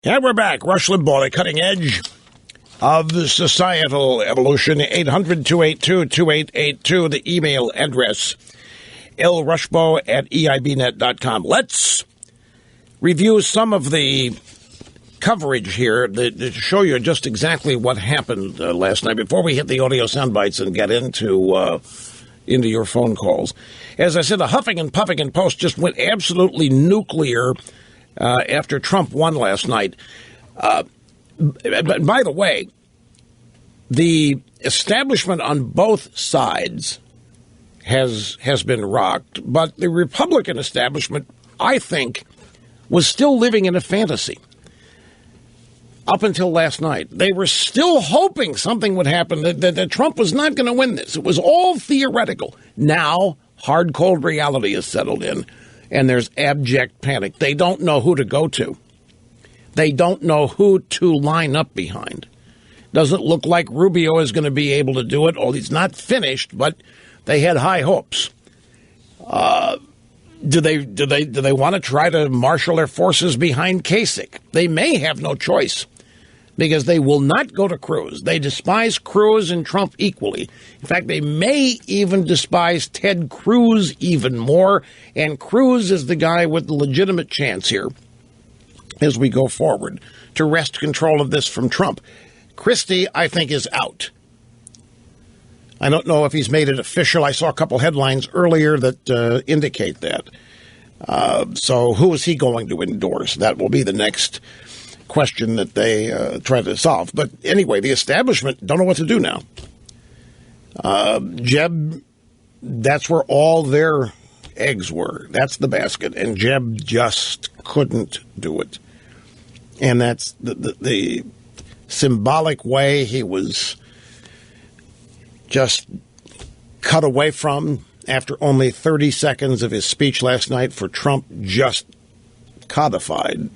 And we're back. Rush Limbaugh, the cutting edge of the societal evolution. 800-282-2882, the email address, lrushbo@eibnet.com. Let's review some of the coverage here to show you just exactly what happened last night before we hit the audio sound bites and get into your phone calls. As I said, the huffing and puffing and Post just went absolutely nuclear after Trump won last night. But by the way, the establishment on both sides has been rocked, but the Republican establishment, I think, was still living in a fantasy. Up until last night, they were still hoping something would happen, that Trump was not going to win this. It was all theoretical. Now, hard, cold reality has settled in, and there's abject panic. They don't know who to go to. They don't know who to line up behind. Doesn't look like Rubio is going to be able to do it. Oh, he's not finished, but they had high hopes. Do they want to try to marshal their forces behind Kasich? They may have no choice because they will not go to Cruz. They despise Cruz and Trump equally. In fact, they may even despise Ted Cruz even more, and Cruz is the guy with the legitimate chance here as we go forward to wrest control of this from Trump. Christie, I think, is out. I don't know if he's made it official. I saw a couple headlines earlier that indicate that. So who is he going to endorse? That will be the next question that they try to solve. But anyway, the establishment don't know what to do now. Jeb, that's where all their eggs were. That's the basket. And Jeb just couldn't do it. And that's the symbolic way he was just cut away from after only 30 seconds of his speech last night. For Trump just codified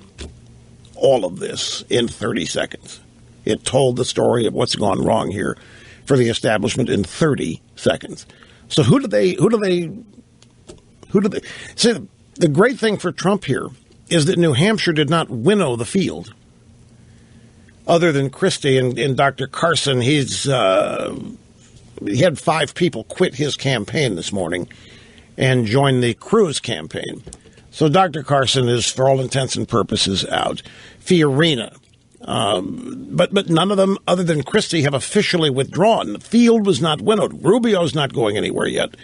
all of this in 30 seconds. It told the story of what's gone wrong here for the establishment in 30 seconds. So who do they see? The great thing for Trump here is that New Hampshire did not winnow the field. Other than Christie and Dr. Carson, he had 5 people quit his campaign this morning and join the Cruz campaign. So Dr. Carson is, for all intents and purposes, out. Fiorina. But none of them, other than Christie, have officially withdrawn. The field was not winnowed. Rubio's not going anywhere yet.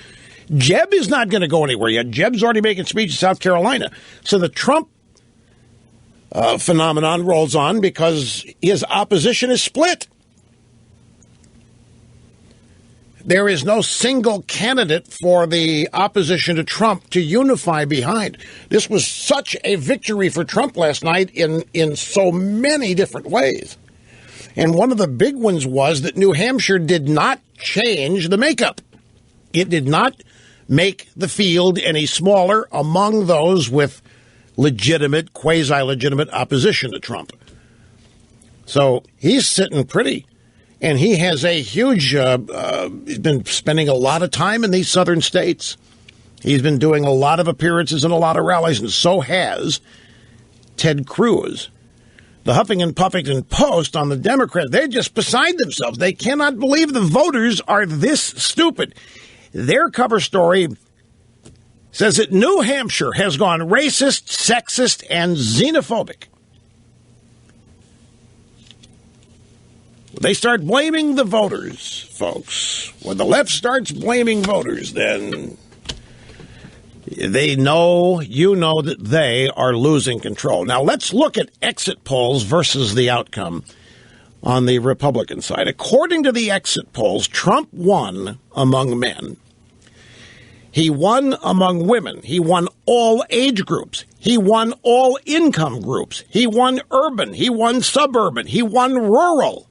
Jeb is not going to go anywhere yet. Jeb's already making speeches in South Carolina. So the Trump phenomenon rolls on because his opposition is split. There is no single candidate for the opposition to Trump to unify behind. This was such a victory for Trump last night in so many different ways. And one of the big ones was that New Hampshire did not change the makeup. It did not make the field any smaller among those with legitimate, quasi-legitimate opposition to Trump. So he's sitting pretty. And he has a huge, he's been spending a lot of time in these southern states. He's been doing a lot of appearances and a lot of rallies, and so has Ted Cruz. The Huffing and Puffington Post on the Democrats, they're just beside themselves. They cannot believe the voters are this stupid. Their cover story says that New Hampshire has gone racist, sexist, and xenophobic. They start blaming the voters, folks. When the left starts blaming voters, then they know, you know, that they are losing control. Now, let's look at exit polls versus the outcome on the Republican side. According to the exit polls, Trump won among men. He won among women. He won all age groups. He won all income groups. He won urban. He won suburban. He won rural.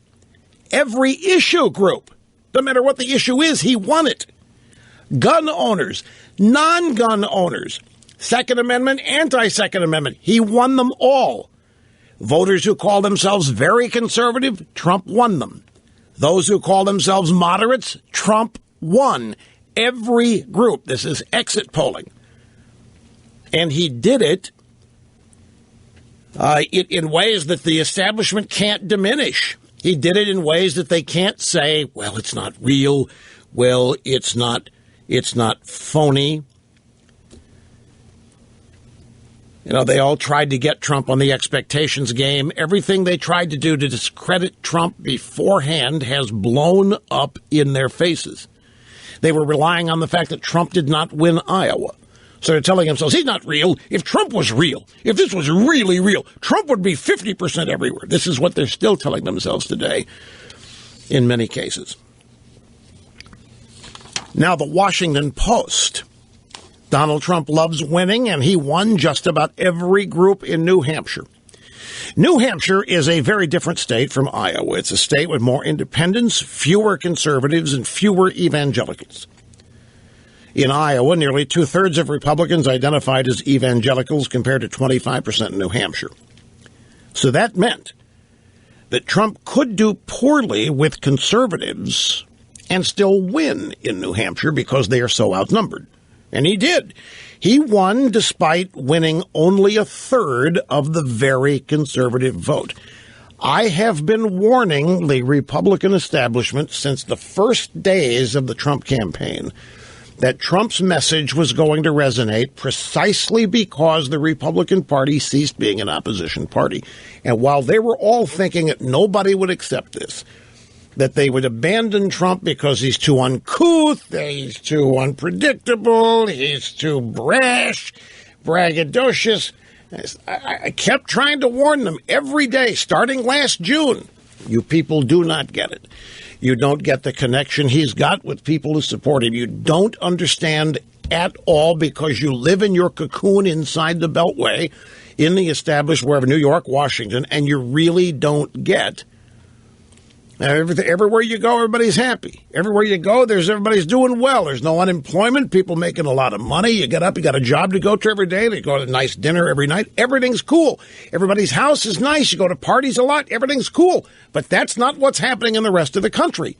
Every issue group, no matter what the issue is, he won it. Gun owners, non-gun owners, Second Amendment, anti-Second Amendment, he won them all. Voters who call themselves very conservative, Trump won them. Those who call themselves moderates, Trump won. Every group. This is exit polling. And he did it in ways that the establishment can't diminish. He did it in ways that they can't say, well, it's not real. Well, it's not phony. They all tried to get Trump on the expectations game. Everything they tried to do to discredit Trump beforehand has blown up in their faces. They were relying on the fact that Trump did not win Iowa. So they're telling themselves, he's not real. If Trump was real, if this was really real, Trump would be 50% everywhere. This is what they're still telling themselves today in many cases. Now, the Washington Post. Donald Trump loves winning, and he won just about every group in New Hampshire. New Hampshire is a very different state from Iowa. It's a state with more independents, fewer conservatives, and fewer evangelicals. In Iowa, nearly two-thirds of Republicans identified as evangelicals compared to 25% in New Hampshire. So that meant that Trump could do poorly with conservatives and still win in New Hampshire because they are so outnumbered. And he did. He won despite winning only a third of the very conservative vote. I have been warning the Republican establishment since the first days of the Trump campaign that Trump's message was going to resonate precisely because the Republican Party ceased being an opposition party. And while they were all thinking that nobody would accept this, that they would abandon Trump because he's too uncouth, he's too unpredictable, he's too brash, braggadocious. I kept trying to warn them every day, starting last June. You people do not get it. You don't get the connection he's got with people who support him. You don't understand at all because you live in your cocoon inside the Beltway, in the established wherever, New York, Washington, and you really don't get. Everywhere you go, everybody's happy. Everywhere you go, everybody's doing well. There's no unemployment. People making a lot of money. You get up, you got a job to go to every day. They go to a nice dinner every night. Everything's cool. Everybody's house is nice. You go to parties a lot. Everything's cool. But that's not what's happening in the rest of the country.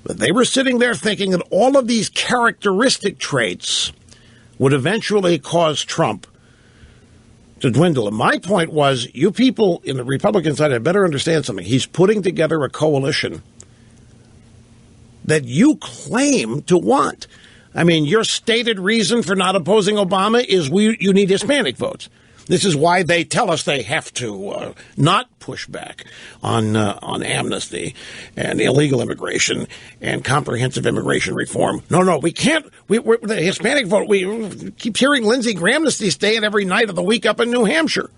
But they were sitting there thinking that all of these characteristic traits would eventually cause Trump to dwindle. And my point was, you people in the Republican side had better understand something. He's putting together a coalition that you claim to want. I mean, your stated reason for not opposing Obama is you need Hispanic votes. This is why they tell us they have to not push back on amnesty and illegal immigration and comprehensive immigration reform. No, we can't. We're the Hispanic vote. We keep hearing Lindsey Graham staying every night of the week up in New Hampshire.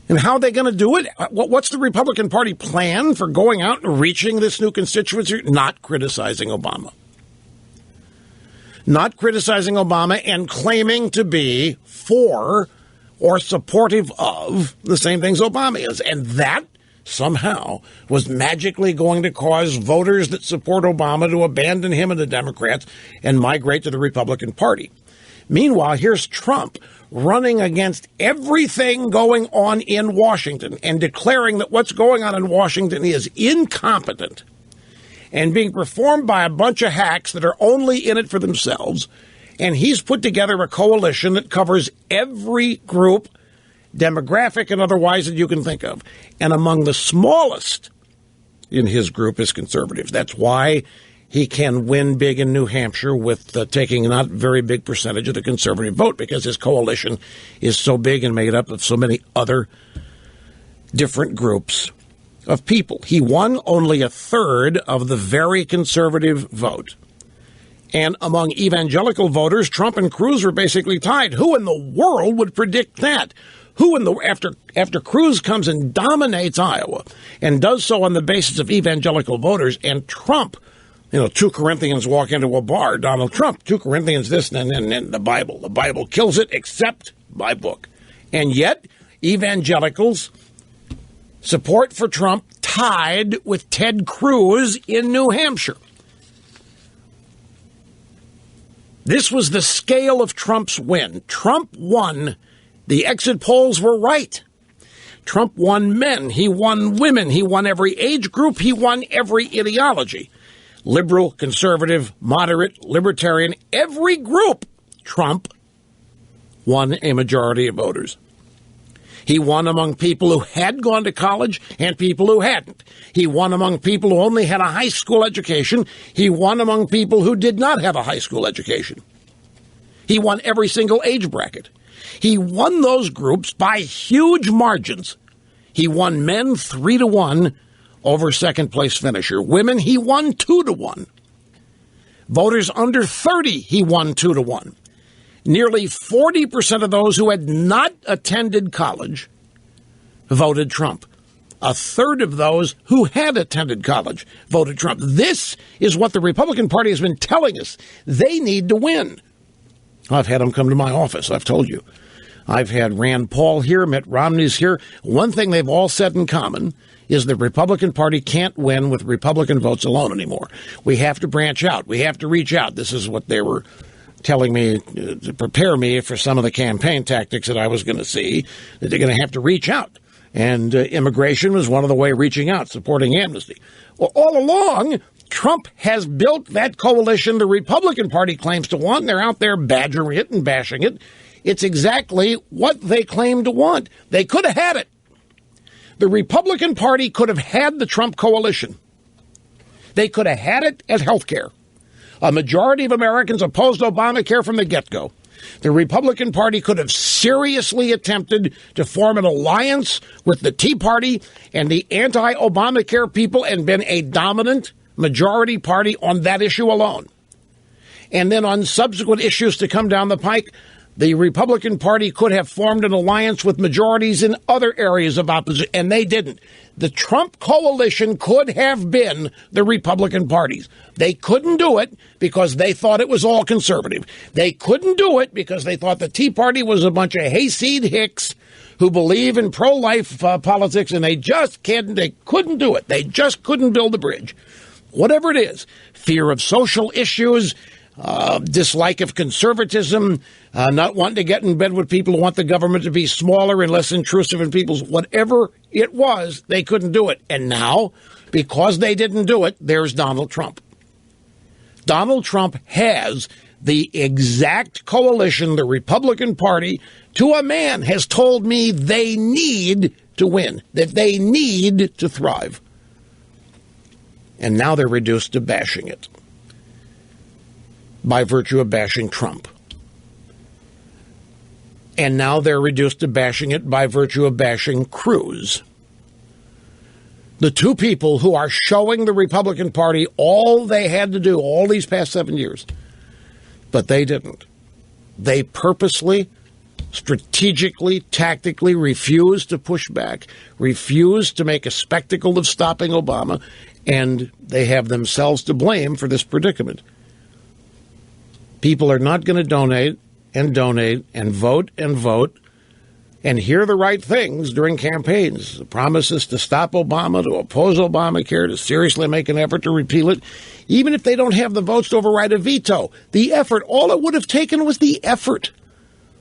And how are they going to do it? What's the Republican Party plan for going out and reaching this new constituency? Not criticizing Obama. Not criticizing Obama and claiming to be for or supportive of the same things Obama is. And that somehow was magically going to cause voters that support Obama to abandon him and the Democrats and migrate to the Republican Party. Meanwhile, here's Trump running against everything going on in Washington and declaring that what's going on in Washington is incompetent and being performed by a bunch of hacks that are only in it for themselves. And he's put together a coalition that covers every group, demographic and otherwise, that you can think of. And among the smallest in his group is conservatives. That's why he can win big in New Hampshire with taking a not very big percentage of the conservative vote, because his coalition is so big and made up of so many other different groups of people. He won only a third of the very conservative vote. And among evangelical voters, Trump and Cruz were basically tied. Who in the world would predict that? After Cruz comes and dominates Iowa and does so on the basis of evangelical voters, and Trump, 2 Corinthians walk into a bar, Donald Trump, 2 Corinthians this and the Bible. The Bible kills it except by book. And yet, evangelicals support for Trump tied with Ted Cruz in New Hampshire. This was the scale of Trump's win. Trump won. The exit polls were right. Trump won men. He won women. He won every age group. He won every ideology. liberal, conservative, moderate, libertarian, every group, Trump won a majority of voters. He won among people who had gone to college and people who hadn't. He won among people who only had a high school education. He won among people who did not have a high school education. He won every single age bracket. He won those groups by huge margins. He won men 3-1 over second place finisher. Women, he won 2-1. Voters under 30, he won 2-1. Nearly 40% of those who had not attended college voted Trump. A third of those who had attended college voted Trump. This is what the Republican Party has been telling us. They need to win. I've had them come to my office, I've told you. I've had Rand Paul here, Mitt Romney's here. One thing they've all said in common is the Republican Party can't win with Republican votes alone anymore. We have to branch out. We have to reach out. This is what they were telling me to prepare me for some of the campaign tactics that I was going to see, that they're going to have to reach out. And immigration was one of the way reaching out, supporting amnesty. Well, all along, Trump has built that coalition the Republican Party claims to want. They're out there badgering it and bashing it. It's exactly what they claim to want. They could have had it. The Republican Party could have had the Trump coalition. They could have had it at health care. A majority of Americans opposed Obamacare from the get-go. The Republican Party could have seriously attempted to form an alliance with the Tea Party and the anti-Obamacare people and been a dominant majority party on that issue alone. And then on subsequent issues to come down the pike, the Republican Party could have formed an alliance with majorities in other areas of opposition, and they didn't. The Trump coalition could have been the Republican parties. They couldn't do it because they thought it was all conservative. They couldn't do it because they thought the Tea Party was a bunch of hayseed hicks who believe in pro-life politics, and they couldn't do it. They just couldn't build the bridge. Whatever it is, fear of social issues, dislike of conservatism, not wanting to get in bed with people who want the government to be smaller and less intrusive in people's, whatever it was, they couldn't do it. And now, because they didn't do it, there's Donald Trump. Donald Trump has the exact coalition the Republican Party, to a man, has told me they need to win, that they need to thrive. And now they're reduced to bashing it by virtue of bashing Trump. And now they're reduced to bashing it by virtue of bashing Cruz. The two people who are showing the Republican Party all they had to do all these past 7 years. But they didn't. They purposely, strategically, tactically refused to push back, refused to make a spectacle of stopping Obama, and they have themselves to blame for this predicament. People are not going to donate and vote and hear the right things during campaigns. The promises to stop Obama, to oppose Obamacare, to seriously make an effort to repeal it, even if they don't have the votes to override a veto. The effort, all it would have taken was the effort.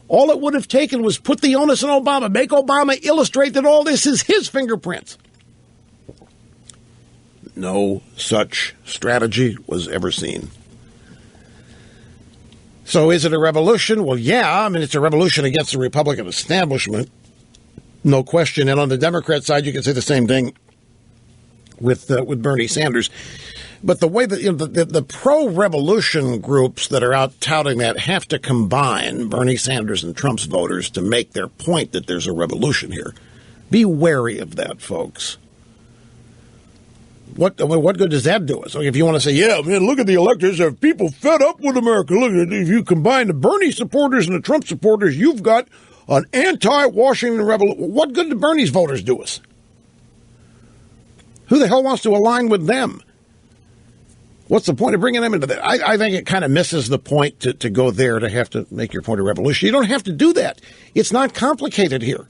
All it would have taken was put the onus on Obama, make Obama illustrate that all this is his fingerprints. No such strategy was ever seen. So is it a revolution? Well, yeah. I mean, it's a revolution against the Republican establishment. No question. And on the Democrat side, you can say the same thing with Bernie Sanders. But the way that the pro-revolution groups that are out touting that have to combine Bernie Sanders and Trump's voters to make their point that there's a revolution here. Be wary of that, folks. What good does that do us? If you want to say, yeah, man, look at the electors, have people fed up with America. Look, if you combine the Bernie supporters and the Trump supporters, you've got an anti-Washington revolution. What good do Bernie's voters do us? Who the hell wants to align with them? What's the point of bringing them into that? I think it kind of misses the point to go there, to have to make your point of revolution. You don't have to do that. It's not complicated here.